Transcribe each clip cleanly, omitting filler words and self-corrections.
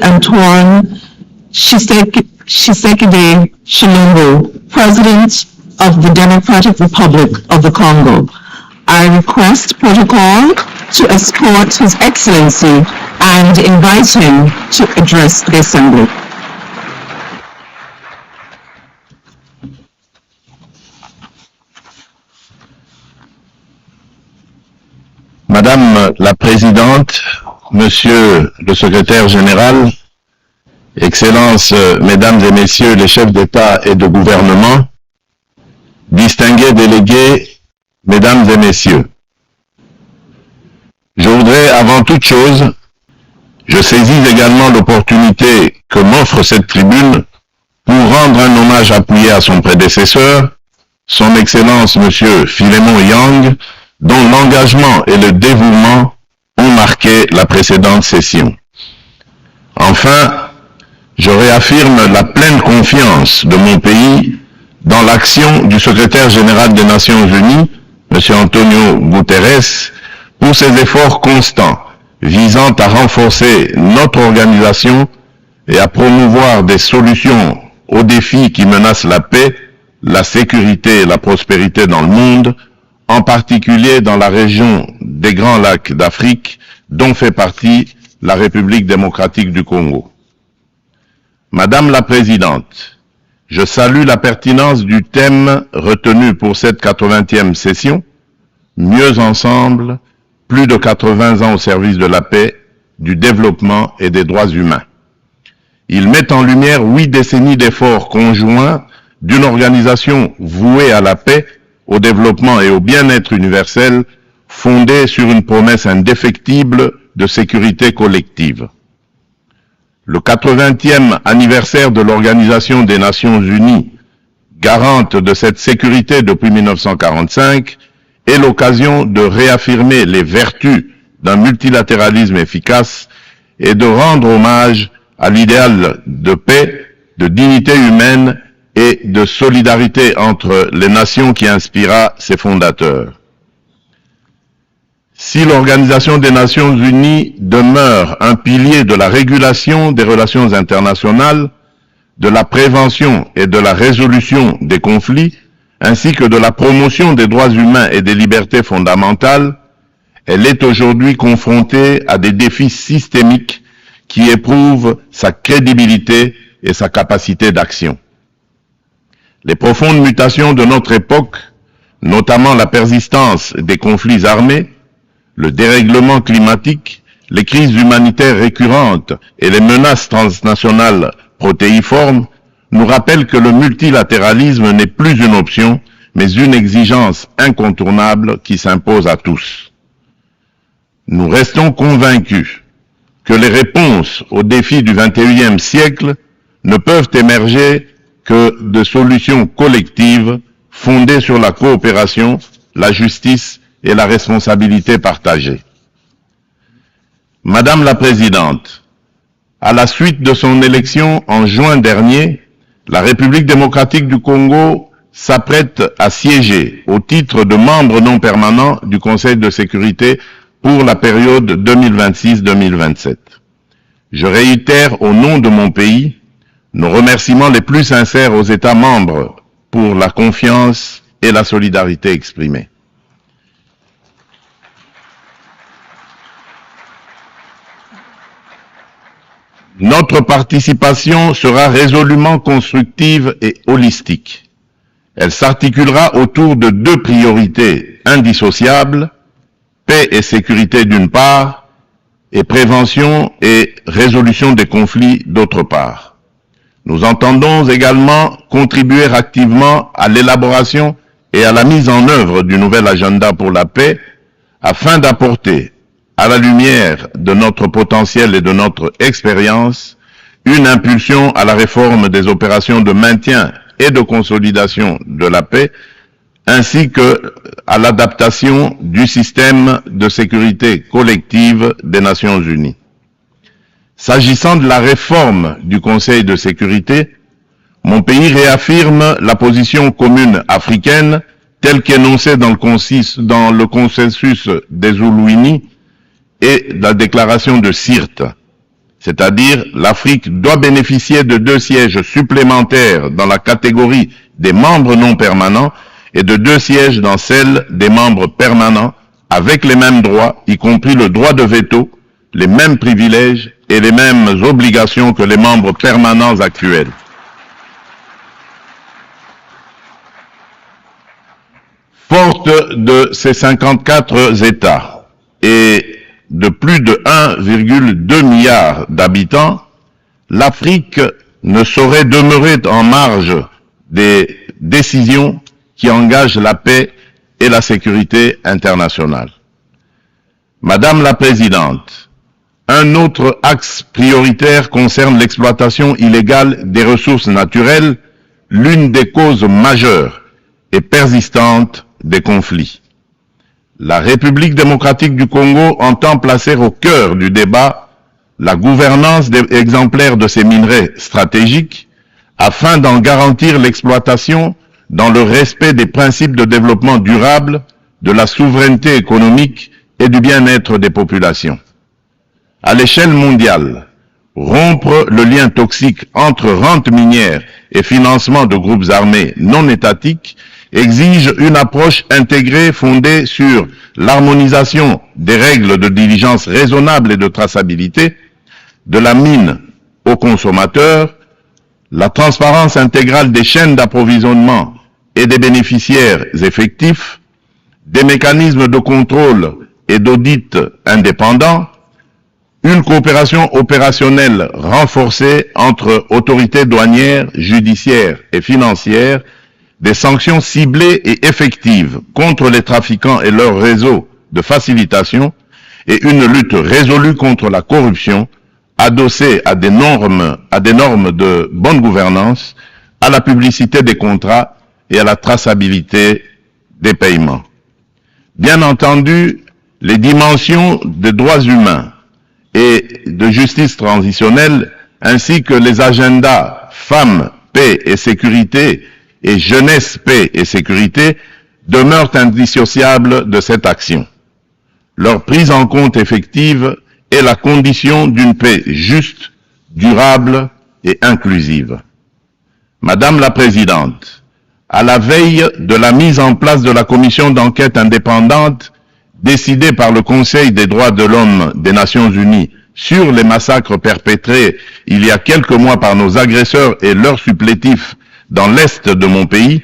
Antoine Tshisekedi Tshilombo, President of the Democratic Republic of the Congo. I request protocol to escort His Excellency and invite him to address the Assembly. Madame la Présidente, Monsieur le Secrétaire Général, Excellences, Mesdames et Messieurs les chefs d'État et de gouvernement, distingués délégués, Mesdames et Messieurs, je voudrais avant toute chose, je saisis également l'opportunité que m'offre cette tribune pour rendre un hommage appuyé à son prédécesseur, Son Excellence Monsieur Philémon Yang, dont l'engagement et le dévouement ont marqué la précédente session. Enfin, je réaffirme la pleine confiance de mon pays dans l'action du secrétaire général des Nations Unies, M. Antonio Guterres, pour ses efforts constants visant à renforcer notre organisation et à promouvoir des solutions aux défis qui menacent la paix, la sécurité et la prospérité dans le monde, en particulier dans la région des Grands Lacs d'Afrique, dont fait partie la République démocratique du Congo. Madame la Présidente, je salue la pertinence du thème retenu pour cette 80e session, Mieux ensemble, plus de 80 ans au service de la paix, du développement et des droits humains. Il met en lumière 8 décennies d'efforts conjoints d'une organisation vouée à la paix, au développement et au bien-être universel, fondée sur une promesse indéfectible de sécurité collective. Le 80e anniversaire de l'Organisation des Nations Unies, garante de cette sécurité depuis 1945, est l'occasion de réaffirmer les vertus d'un multilatéralisme efficace et de rendre hommage à l'idéal de paix, de dignité humaine et de solidarité entre les nations qui inspira ses fondateurs. Si l'Organisation des Nations Unies demeure un pilier de la régulation des relations internationales, de la prévention et de la résolution des conflits, ainsi que de la promotion des droits humains et des libertés fondamentales, elle est aujourd'hui confrontée à des défis systémiques qui éprouvent sa crédibilité et sa capacité d'action. Les profondes mutations de notre époque, notamment la persistance des conflits armés, le dérèglement climatique, les crises humanitaires récurrentes et les menaces transnationales protéiformes, nous rappellent que le multilatéralisme n'est plus une option, mais une exigence incontournable qui s'impose à tous. Nous restons convaincus que les réponses aux défis du XXIe siècle ne peuvent émerger que de solutions collectives fondées sur la coopération, la justice et la responsabilité partagée. Madame la Présidente, à la suite de son élection en juin dernier, la République démocratique du Congo s'apprête à siéger au titre de membre non permanent du Conseil de sécurité pour la période 2026-2027. Je réitère au nom de mon pays nos remerciements les plus sincères aux États membres pour la confiance et la solidarité exprimée. Notre participation sera résolument constructive et holistique. Elle s'articulera autour de 2 priorités indissociables, paix et sécurité d'une part, et prévention et résolution des conflits d'autre part. Nous entendons également contribuer activement à l'élaboration et à la mise en œuvre du nouvel agenda pour la paix afin d'apporter, à la lumière de notre potentiel et de notre expérience, une impulsion à la réforme des opérations de maintien et de consolidation de la paix, ainsi que à l'adaptation du système de sécurité collective des Nations Unies. S'agissant de la réforme du Conseil de sécurité, mon pays réaffirme la position commune africaine telle qu'énoncée dans le consensus des Oulouini et la déclaration de Sirte. c'est-à-dire l'Afrique doit bénéficier de 2 sièges supplémentaires dans la catégorie des membres non permanents et de 2 sièges dans celle des membres permanents, avec les mêmes droits, y compris le droit de veto, les mêmes privilèges et les mêmes obligations que les membres permanents actuels. Forte de ces 54 États et de plus de 1,2 milliard d'habitants, l'Afrique ne saurait demeurer en marge des décisions qui engagent la paix et la sécurité internationale. Madame la Présidente, un autre axe prioritaire concerne l'exploitation illégale des ressources naturelles, l'une des causes majeures et persistantes des conflits. La République démocratique du Congo entend placer au cœur du débat la gouvernance exemplaire de ces minerais stratégiques afin d'en garantir l'exploitation dans le respect des principes de développement durable, de la souveraineté économique et du bien-être des populations. À l'échelle mondiale, rompre le lien toxique entre rente minière et financement de groupes armés non étatiques exige une approche intégrée fondée sur l'harmonisation des règles de diligence raisonnable et de traçabilité, de la mine aux consommateurs, la transparence intégrale des chaînes d'approvisionnement et des bénéficiaires effectifs, des mécanismes de contrôle et d'audit indépendants, une coopération opérationnelle renforcée entre autorités douanières, judiciaires et financières, des sanctions ciblées et effectives contre les trafiquants et leurs réseaux de facilitation, et une lutte résolue contre la corruption, adossée à des normes de bonne gouvernance, à la publicité des contrats et à la traçabilité des paiements. Bien entendu, les dimensions des droits humains et de justice transitionnelle, ainsi que les agendas femmes, paix et sécurité et jeunesse, paix et sécurité, demeurent indissociables de cette action. Leur prise en compte effective est la condition d'une paix juste, durable et inclusive. Madame la Présidente, à la veille de la mise en place de la commission d'enquête indépendante décidée par le Conseil des droits de l'homme des Nations Unies sur les massacres perpétrés il y a quelques mois par nos agresseurs et leurs supplétifs dans l'Est de mon pays,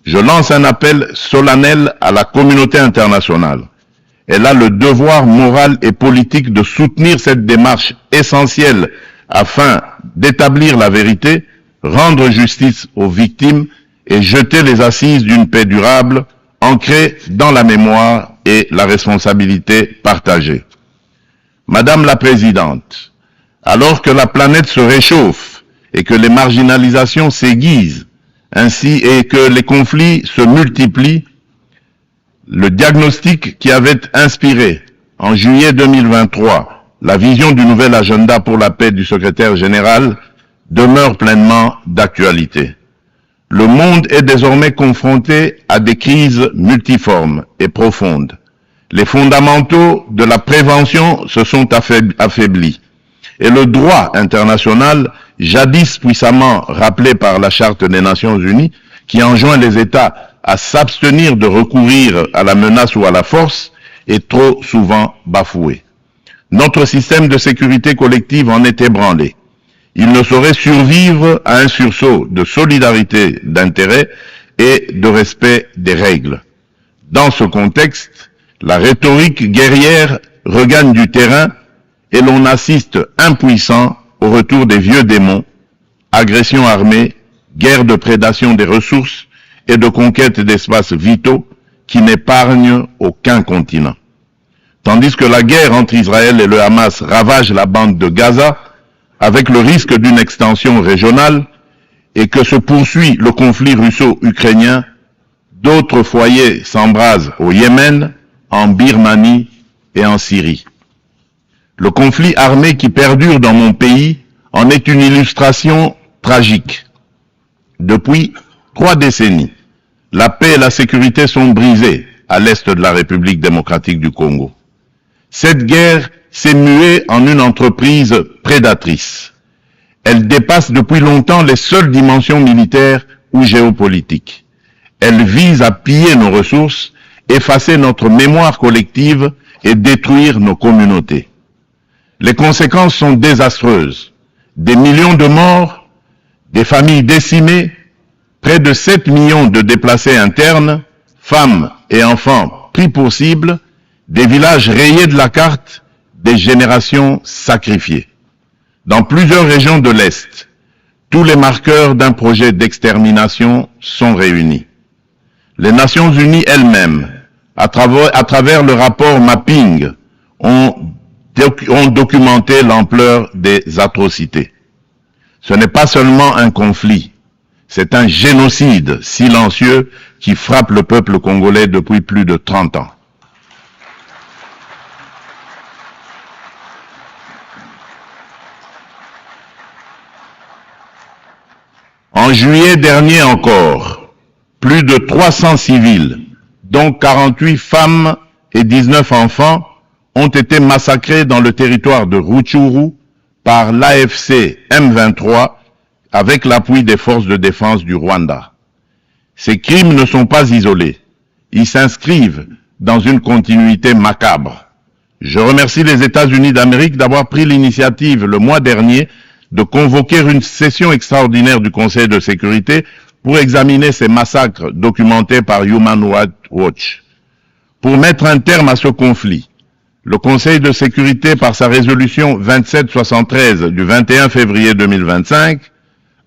je lance un appel solennel à la communauté internationale. Elle a le devoir moral et politique de soutenir cette démarche essentielle afin d'établir la vérité, rendre justice aux victimes et jeter les assises d'une paix durable ancrée dans la mémoire et la responsabilité partagée. Madame la Présidente, alors que la planète se réchauffe et que les marginalisations s'aiguisent, ainsi et que les conflits se multiplient, le diagnostic qui avait inspiré en juillet 2023 la vision du nouvel agenda pour la paix du secrétaire général demeure pleinement d'actualité. Le monde est désormais confronté à des crises multiformes et profondes. Les fondamentaux de la prévention se sont affaiblis et le droit international, jadis puissamment rappelé par la Charte des Nations Unies, qui enjoint les États à s'abstenir de recourir à la menace ou à la force, est trop souvent bafoué. Notre système de sécurité collective en est ébranlé. Il ne saurait survivre à un sursaut de solidarité d'intérêt et de respect des règles. Dans ce contexte, la rhétorique guerrière regagne du terrain et l'on assiste impuissant au retour des vieux démons, agression armée, guerre de prédation des ressources et de conquête d'espaces vitaux qui n'épargnent aucun continent. Tandis que la guerre entre Israël et le Hamas ravage la bande de Gaza, avec le risque d'une extension régionale, et que se poursuit le conflit russo-ukrainien, d'autres foyers s'embrasent au Yémen, en Birmanie et en Syrie. Le conflit armé qui perdure dans mon pays en est une illustration tragique. Depuis 3 décennies, la paix et la sécurité sont brisées à l'est de la République démocratique du Congo. Cette guerre s'est muée en une entreprise prédatrice. Elle dépasse depuis longtemps les seules dimensions militaires ou géopolitiques. Elle vise à piller nos ressources, effacer notre mémoire collective et détruire nos communautés. Les conséquences sont désastreuses. Des millions de morts, des familles décimées, près de 7 millions de déplacés internes, femmes et enfants pris pour cible, des villages rayés de la carte, des générations sacrifiées. Dans plusieurs régions de l'Est, tous les marqueurs d'un projet d'extermination sont réunis. Les Nations Unies elles-mêmes, à travers le rapport Mapping, ont documenté l'ampleur des atrocités. Ce n'est pas seulement un conflit, c'est un génocide silencieux qui frappe le peuple congolais depuis plus de 30 ans. En juillet dernier encore, plus de 300 civils, dont 48 femmes et 19 enfants, ont été massacrés dans le territoire de Rutshuru par l'AFC M23 avec l'appui des forces de défense du Rwanda. Ces crimes ne sont pas isolés. Ils s'inscrivent dans une continuité macabre. Je remercie les États-Unis d'Amérique d'avoir pris l'initiative le mois dernier de convoquer une session extraordinaire du Conseil de sécurité pour examiner ces massacres documentés par Human Rights Watch. Pour mettre un terme à ce conflit, le Conseil de sécurité, par sa résolution 2773 du 21 février 2025,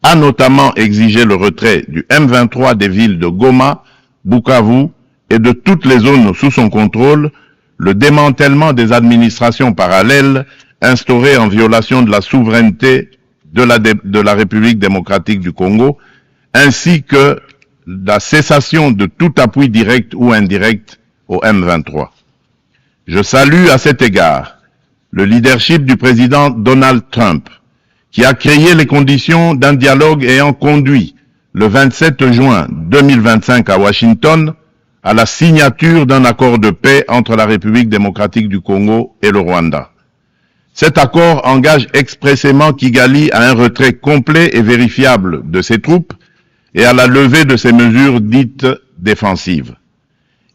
a notamment exigé le retrait du M23 des villes de Goma, Bukavu et de toutes les zones sous son contrôle, le démantèlement des administrations parallèles instaurées en violation de la souveraineté de la République démocratique du Congo, ainsi que la cessation de tout appui direct ou indirect au M23. Je salue à cet égard le leadership du président Donald Trump, qui a créé les conditions d'un dialogue ayant conduit le 27 juin 2025 à Washington à la signature d'un accord de paix entre la République démocratique du Congo et le Rwanda. Cet accord engage expressément Kigali à un retrait complet et vérifiable de ses troupes et à la levée de ses mesures dites défensives.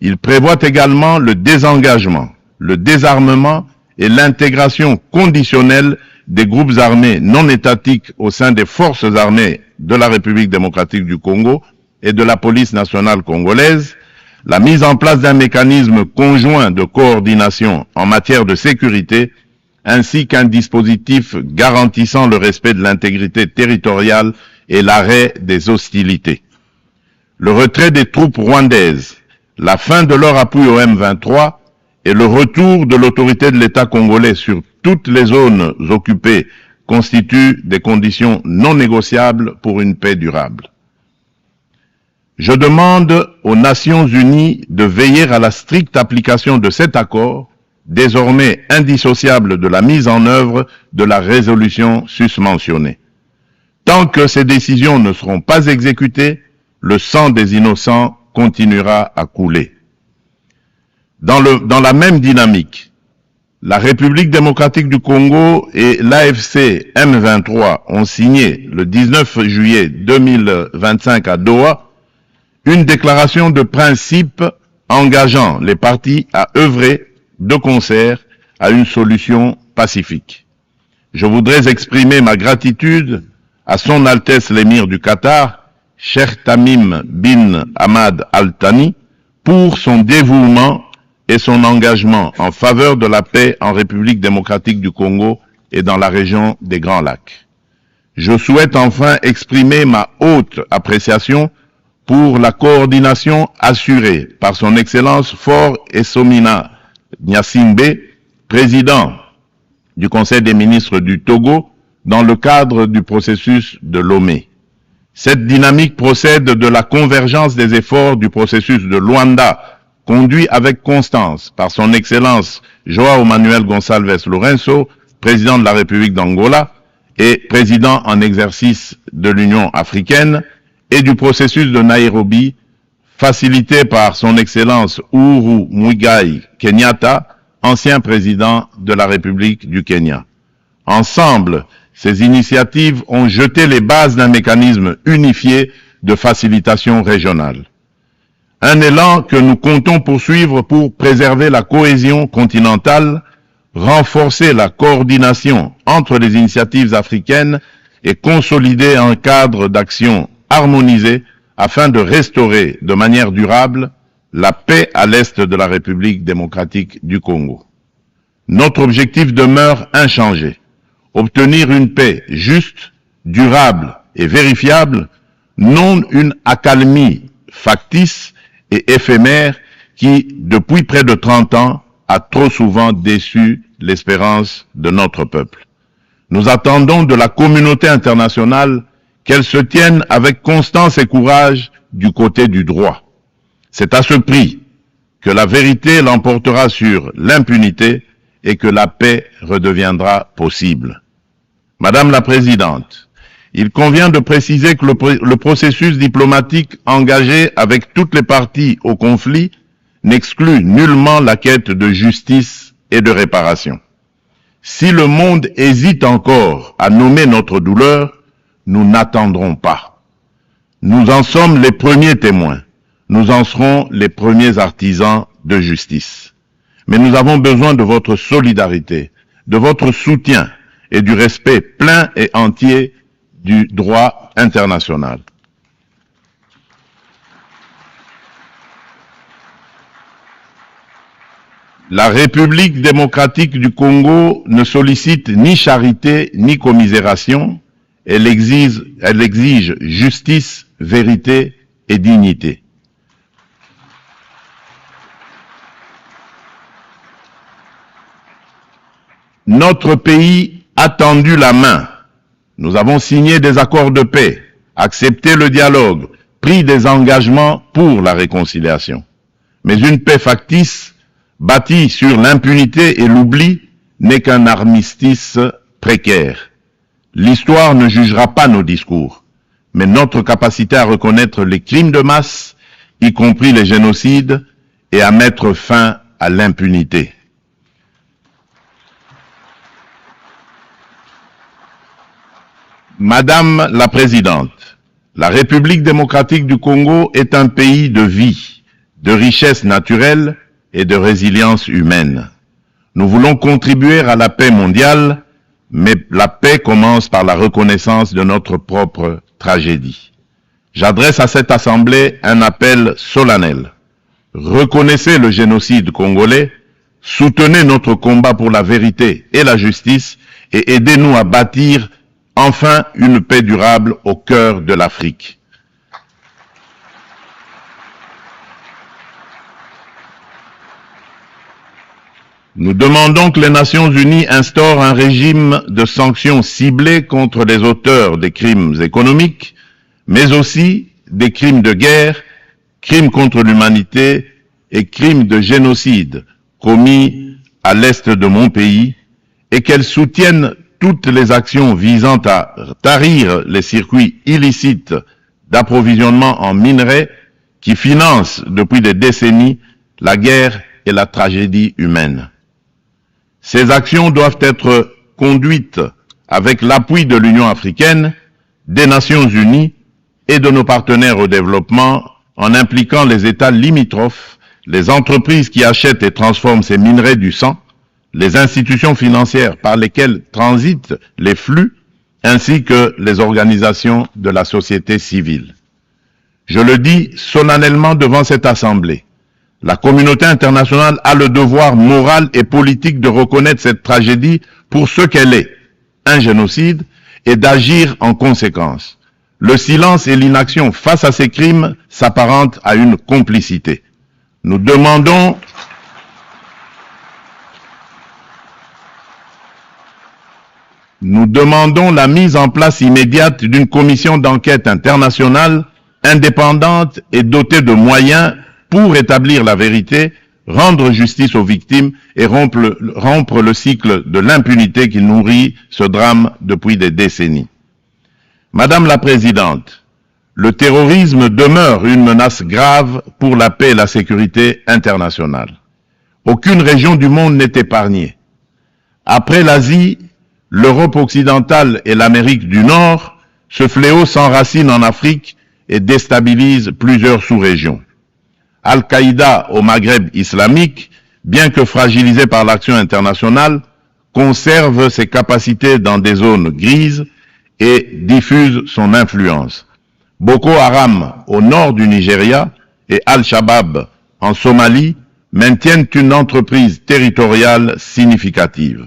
Il prévoit également le désengagement, le désarmement et l'intégration conditionnelle des groupes armés non étatiques au sein des forces armées de la République démocratique du Congo et de la police nationale congolaise, la mise en place d'un mécanisme conjoint de coordination en matière de sécurité, ainsi qu'un dispositif garantissant le respect de l'intégrité territoriale et l'arrêt des hostilités. Le retrait des troupes rwandaises, la fin de leur appui au M23 et le retour de l'autorité de l'État congolais sur toutes les zones occupées constituent des conditions non négociables pour une paix durable. Je demande aux Nations Unies de veiller à la stricte application de cet accord, désormais indissociable de la mise en œuvre de la résolution susmentionnée. Tant que ces décisions ne seront pas exécutées, le sang des innocents continuera à couler. Dans la même dynamique, la République démocratique du Congo et l'AFC M23 ont signé le 19 juillet 2025 à Doha une déclaration de principe engageant les parties à œuvrer de concert à une solution pacifique. Je voudrais exprimer ma gratitude à Son Altesse l'Émir du Qatar, Cheikh Tamim bin Hamad Al Thani, pour son dévouement et son engagement en faveur de la paix en République démocratique du Congo et dans la région des Grands Lacs. Je souhaite enfin exprimer ma haute appréciation pour la coordination assurée par son Excellence Faure Essomina Gnassingbé, président du Conseil des ministres du Togo, dans le cadre du processus de Lomé. Cette dynamique procède de la convergence des efforts du processus de Luanda, conduit avec constance par son Excellence João Manuel Gonçalves Lourenço, président de la République d'Angola et président en exercice de l'Union africaine, et du processus de Nairobi, facilité par son Excellence Uhuru Muigai Kenyatta, ancien président de la République du Kenya. Ensemble, ces initiatives ont jeté les bases d'un mécanisme unifié de facilitation régionale. Un élan que nous comptons poursuivre pour préserver la cohésion continentale, renforcer la coordination entre les initiatives africaines et consolider un cadre d'action harmonisé afin de restaurer de manière durable la paix à l'est de la République démocratique du Congo. Notre objectif demeure inchangé: obtenir une paix juste, durable et vérifiable, non une accalmie factice et éphémère qui, depuis près de 30 ans, a trop souvent déçu l'espérance de notre peuple. Nous attendons de la communauté internationale qu'elle se tienne avec constance et courage du côté du droit. C'est à ce prix que la vérité l'emportera sur l'impunité et que la paix redeviendra possible. Madame la Présidente, il convient de préciser que le processus diplomatique engagé avec toutes les parties au conflit n'exclut nullement la quête de justice et de réparation. Si le monde hésite encore à nommer notre douleur, nous n'attendrons pas. Nous en sommes les premiers témoins. Nous en serons les premiers artisans de justice. Mais nous avons besoin de votre solidarité, de votre soutien et du respect plein et entier du droit international. La République démocratique du Congo ne sollicite ni charité ni commisération, elle exige justice, vérité et dignité. Notre pays a tendu la main. Nous avons signé des accords de paix, accepté le dialogue, pris des engagements pour la réconciliation. Mais une paix factice, bâtie sur l'impunité et l'oubli, n'est qu'un armistice précaire. L'histoire ne jugera pas nos discours, mais notre capacité à reconnaître les crimes de masse, y compris les génocides, et à mettre fin à l'impunité. Madame la Présidente, la République démocratique du Congo est un pays de vie, de richesse naturelle et de résilience humaine. Nous voulons contribuer à la paix mondiale, mais la paix commence par la reconnaissance de notre propre tragédie. J'adresse à cette Assemblée un appel solennel. Reconnaissez le génocide congolais, soutenez notre combat pour la vérité et la justice et aidez-nous à bâtir enfin une paix durable au cœur de l'Afrique. Nous demandons que les Nations Unies instaurent un régime de sanctions ciblées contre les auteurs des crimes économiques, mais aussi des crimes de guerre, crimes contre l'humanité et crimes de génocide commis à l'est de mon pays, et qu'elles soutiennent toutes les actions visant à tarir les circuits illicites d'approvisionnement en minerais qui financent depuis des décennies la guerre et la tragédie humaine. Ces actions doivent être conduites avec l'appui de l'Union africaine, des Nations unies et de nos partenaires au développement en impliquant les États limitrophes, les entreprises qui achètent et transforment ces minerais du sang, les institutions financières par lesquelles transitent les flux, ainsi que les organisations de la société civile. Je le dis solennellement devant cette Assemblée. La communauté internationale a le devoir moral et politique de reconnaître cette tragédie pour ce qu'elle est, un génocide, et d'agir en conséquence. Le silence et l'inaction face à ces crimes s'apparentent à une complicité. Nous demandons la mise en place immédiate d'une commission d'enquête internationale indépendante et dotée de moyens pour établir la vérité, rendre justice aux victimes et rompre le cycle de l'impunité qui nourrit ce drame depuis des décennies. Madame la Présidente, le terrorisme demeure une menace grave pour la paix et la sécurité internationale. Aucune région du monde n'est épargnée. Après l'Asie, l'Europe occidentale et l'Amérique du Nord, ce fléau s'enracine en Afrique et déstabilise plusieurs sous-régions. Al-Qaïda au Maghreb islamique, bien que fragilisé par l'action internationale, conserve ses capacités dans des zones grises et diffuse son influence. Boko Haram au nord du Nigeria et Al-Shabaab en Somalie maintiennent une emprise territoriale significative.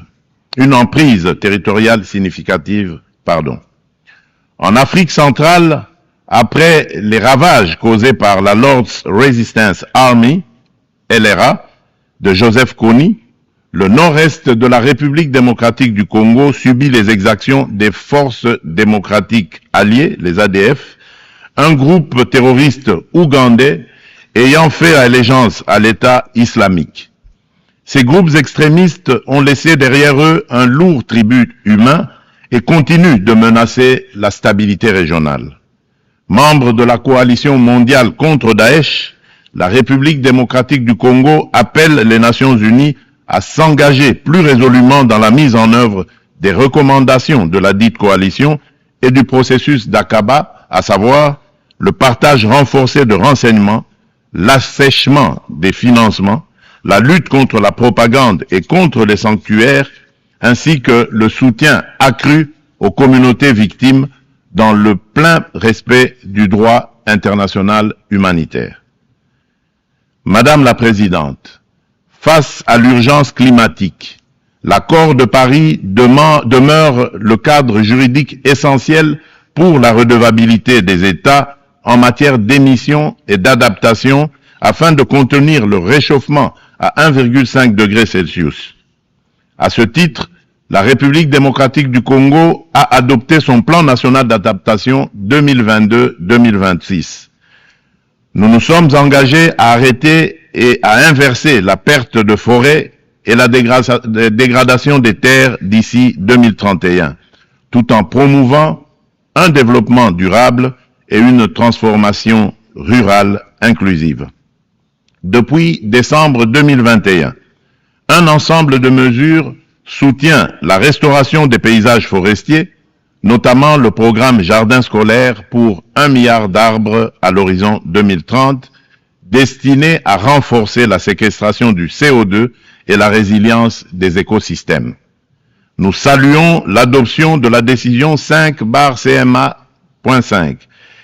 En Afrique centrale, après les ravages causés par la Lord's Resistance Army, LRA, de Joseph Kony, le nord-est de la République démocratique du Congo subit les exactions des forces démocratiques alliées, les ADF, un groupe terroriste ougandais ayant fait allégeance à l'État islamique. Ces groupes extrémistes ont laissé derrière eux un lourd tribut humain et continuent de menacer la stabilité régionale. Membre de la coalition mondiale contre Daesh, la République démocratique du Congo appelle les Nations unies à s'engager plus résolument dans la mise en œuvre des recommandations de la dite coalition et du processus d'Aqaba, à savoir le partage renforcé de renseignements, l'assèchement des financements, la lutte contre la propagande et contre les sanctuaires, ainsi que le soutien accru aux communautés victimes dans le plein respect du droit international humanitaire. Madame la Présidente, face à l'urgence climatique, l'accord de Paris demeure le cadre juridique essentiel pour la redevabilité des États en matière d'émissions et d'adaptation afin de contenir le réchauffement à 1,5 degré Celsius. À ce titre, la République démocratique du Congo a adopté son plan national d'adaptation 2022-2026. Nous nous sommes engagés à arrêter et à inverser la perte de forêt et la dégradation des terres d'ici 2031, tout en promouvant un développement durable et une transformation rurale inclusive. Depuis décembre 2021, un ensemble de mesures soutient la restauration des paysages forestiers, notamment le programme Jardin scolaire pour 1 milliard d'arbres à l'horizon 2030, destiné à renforcer la séquestration du CO2 et la résilience des écosystèmes. Nous saluons l'adoption de la décision 5/CMA.5,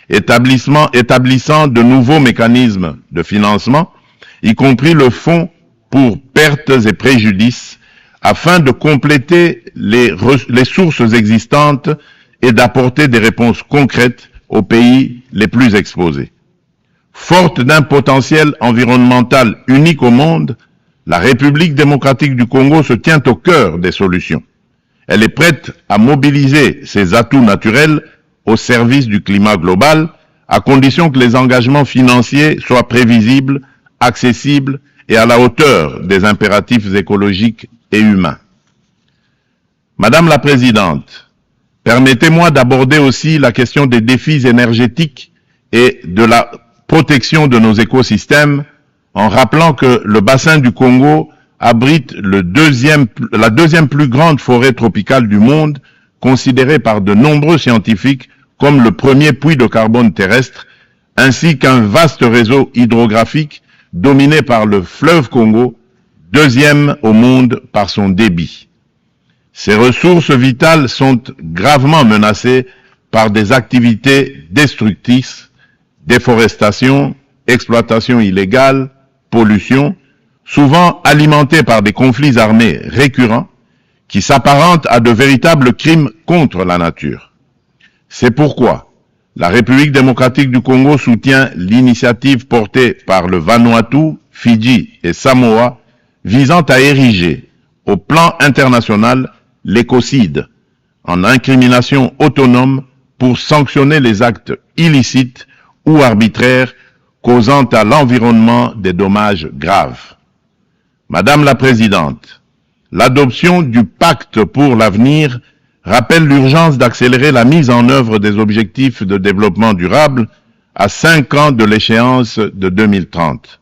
établissant de nouveaux mécanismes de financement, y compris le fonds pour pertes et préjudices, afin de compléter les sources existantes et d'apporter des réponses concrètes aux pays les plus exposés. Forte d'un potentiel environnemental unique au monde, la République démocratique du Congo se tient au cœur des solutions. Elle est prête à mobiliser ses atouts naturels au service du climat global, à condition que les engagements financiers soient prévisibles, accessibles et à la hauteur des impératifs écologiques et humains. Madame la Présidente, permettez-moi d'aborder aussi la question des défis énergétiques et de la protection de nos écosystèmes en rappelant que le bassin du Congo abrite la deuxième plus grande forêt tropicale du monde, considérée par de nombreux scientifiques comme le premier puits de carbone terrestre, ainsi qu'un vaste réseau hydrographique dominé par le fleuve Congo, deuxième au monde par son débit. Ces ressources vitales sont gravement menacées par des activités destructrices, déforestation, exploitation illégale, pollution, souvent alimentées par des conflits armés récurrents qui s'apparentent à de véritables crimes contre la nature. C'est pourquoi la République démocratique du Congo soutient l'initiative portée par le Vanuatu, Fidji et Samoa visant à ériger au plan international l'écocide en incrimination autonome pour sanctionner les actes illicites ou arbitraires causant à l'environnement des dommages graves. Madame la Présidente, l'adoption du pacte pour l'avenir rappelle l'urgence d'accélérer la mise en œuvre des objectifs de développement durable à 5 ans de l'échéance de 2030.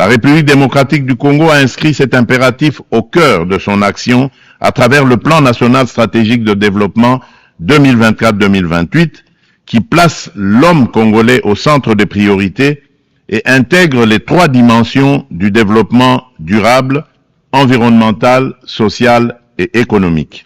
La République démocratique du Congo a inscrit cet impératif au cœur de son action à travers le plan national stratégique de développement 2024-2028 qui place l'homme congolais au centre des priorités et intègre les 3 dimensions du développement durable, environnemental, social et économique.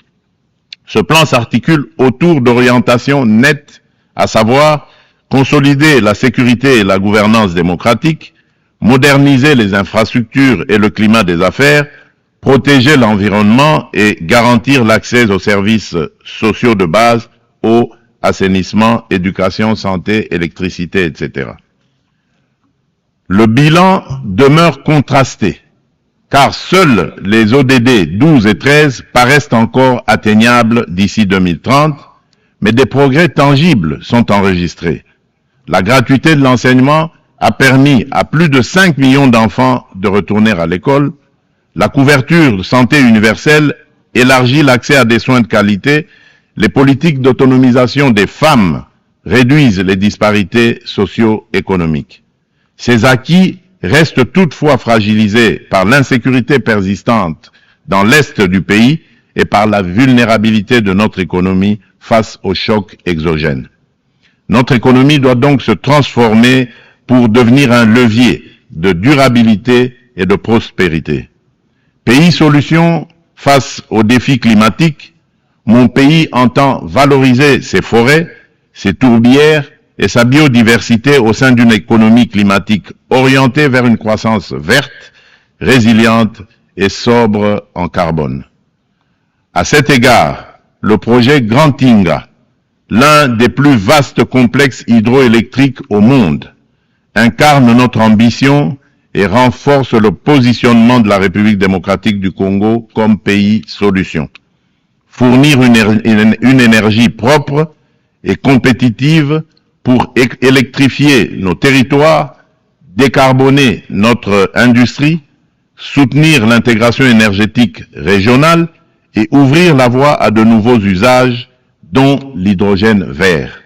Ce plan s'articule autour d'orientations nettes, à savoir consolider la sécurité et la gouvernance démocratique, moderniser les infrastructures et le climat des affaires, protéger l'environnement et garantir l'accès aux services sociaux de base, eau, assainissement, éducation, santé, électricité, etc. Le bilan demeure contrasté, car seuls les ODD 12 et 13 paraissent encore atteignables d'ici 2030, mais des progrès tangibles sont enregistrés. La gratuité de l'enseignement a permis à plus de 5 millions d'enfants de retourner à l'école. La couverture de santé universelle élargit l'accès à des soins de qualité. Les politiques d'autonomisation des femmes réduisent les disparités socio-économiques. Ces acquis restent toutefois fragilisés par l'insécurité persistante dans l'est du pays et par la vulnérabilité de notre économie face aux chocs exogènes. Notre économie doit donc se transformer pour devenir un levier de durabilité et de prospérité. Pays solution face aux défis climatiques, mon pays entend valoriser ses forêts, ses tourbières et sa biodiversité au sein d'une économie climatique orientée vers une croissance verte, résiliente et sobre en carbone. À cet égard, le projet Grand Tinga, l'un des plus vastes complexes hydroélectriques au monde, incarne notre ambition et renforce le positionnement de la République démocratique du Congo comme pays solution. Fournir une énergie propre et compétitive pour électrifier nos territoires, décarboner notre industrie, soutenir l'intégration énergétique régionale et ouvrir la voie à de nouveaux usages, dont l'hydrogène vert.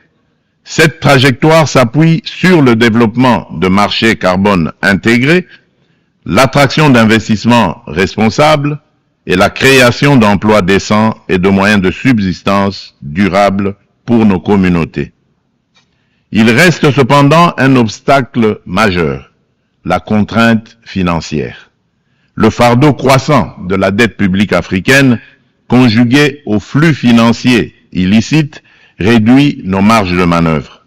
Cette trajectoire s'appuie sur le développement de marchés carbone intégrés, l'attraction d'investissements responsables et la création d'emplois décents et de moyens de subsistance durables pour nos communautés. Il reste cependant un obstacle majeur, la contrainte financière. Le fardeau croissant de la dette publique africaine, conjugué aux flux financiers illicites, réduit nos marges de manœuvre.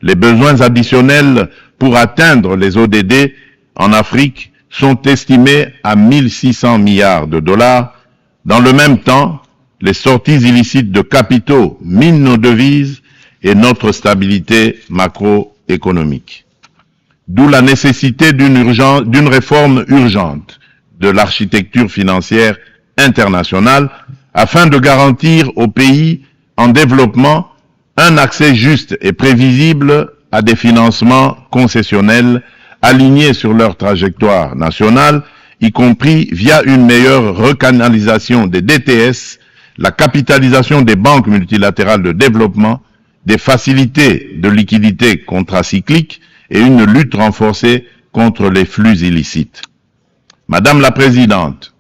Les besoins additionnels pour atteindre les ODD en Afrique sont estimés à 1600 milliards de dollars. Dans le même temps, les sorties illicites de capitaux minent nos devises et notre stabilité macroéconomique. D'où la nécessité d'une réforme urgente de l'architecture financière internationale afin de garantir aux pays en développement un accès juste et prévisible à des financements concessionnels alignés sur leur trajectoire nationale, y compris via une meilleure recanalisation des DTS, la capitalisation des banques multilatérales de développement, des facilités de liquidité contracycliques et une lutte renforcée contre les flux illicites. Madame la Présidente,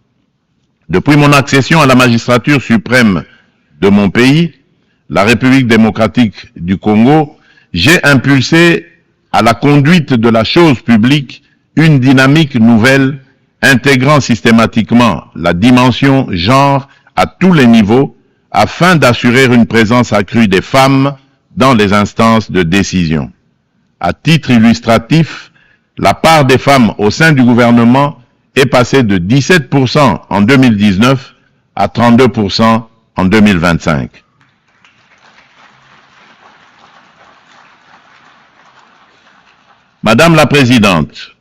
depuis mon accession à la magistrature suprême de mon pays, la République démocratique du Congo, j'ai impulsé à la conduite de la chose publique une dynamique nouvelle intégrant systématiquement la dimension genre à tous les niveaux afin d'assurer une présence accrue des femmes dans les instances de décision. À titre illustratif, la part des femmes au sein du gouvernement est passée de 17% en 2019 à 32% en 2025. Madame la Présidente,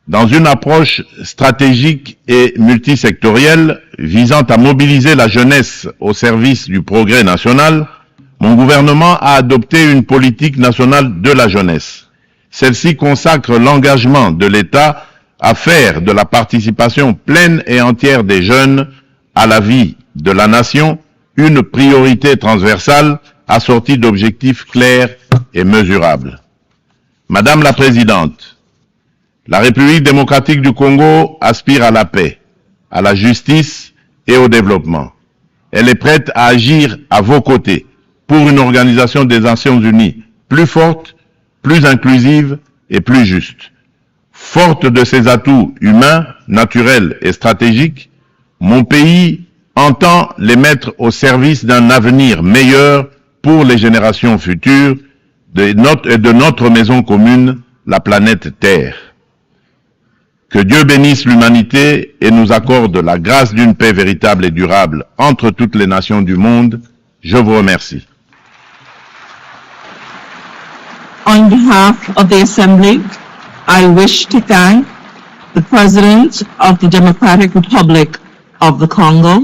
dans une approche stratégique et multisectorielle visant à mobiliser la jeunesse au service du progrès national, mon gouvernement a adopté une politique nationale de la jeunesse. Celle-ci consacre l'engagement de l'État à faire de la participation pleine et entière des jeunes à la vie de la nation une priorité transversale assortie d'objectifs clairs et mesurables. Madame la Présidente, La République démocratique du Congo aspire à la paix, à la justice et au développement. Elle est prête à agir à vos côtés pour une organisation des Nations Unies plus forte, plus inclusive et plus juste. Forte de ses atouts humains, naturels et stratégiques, mon pays entend les mettre au service d'un avenir meilleur pour les générations futures de notre maison commune, la planète Terre. Que Dieu bénisse l'humanité et nous accorde la grâce d'une paix véritable et durable entre toutes les nations du monde. Je vous remercie. On behalf of the Assembly, I wish to thank the President of the Democratic Republic of the Congo,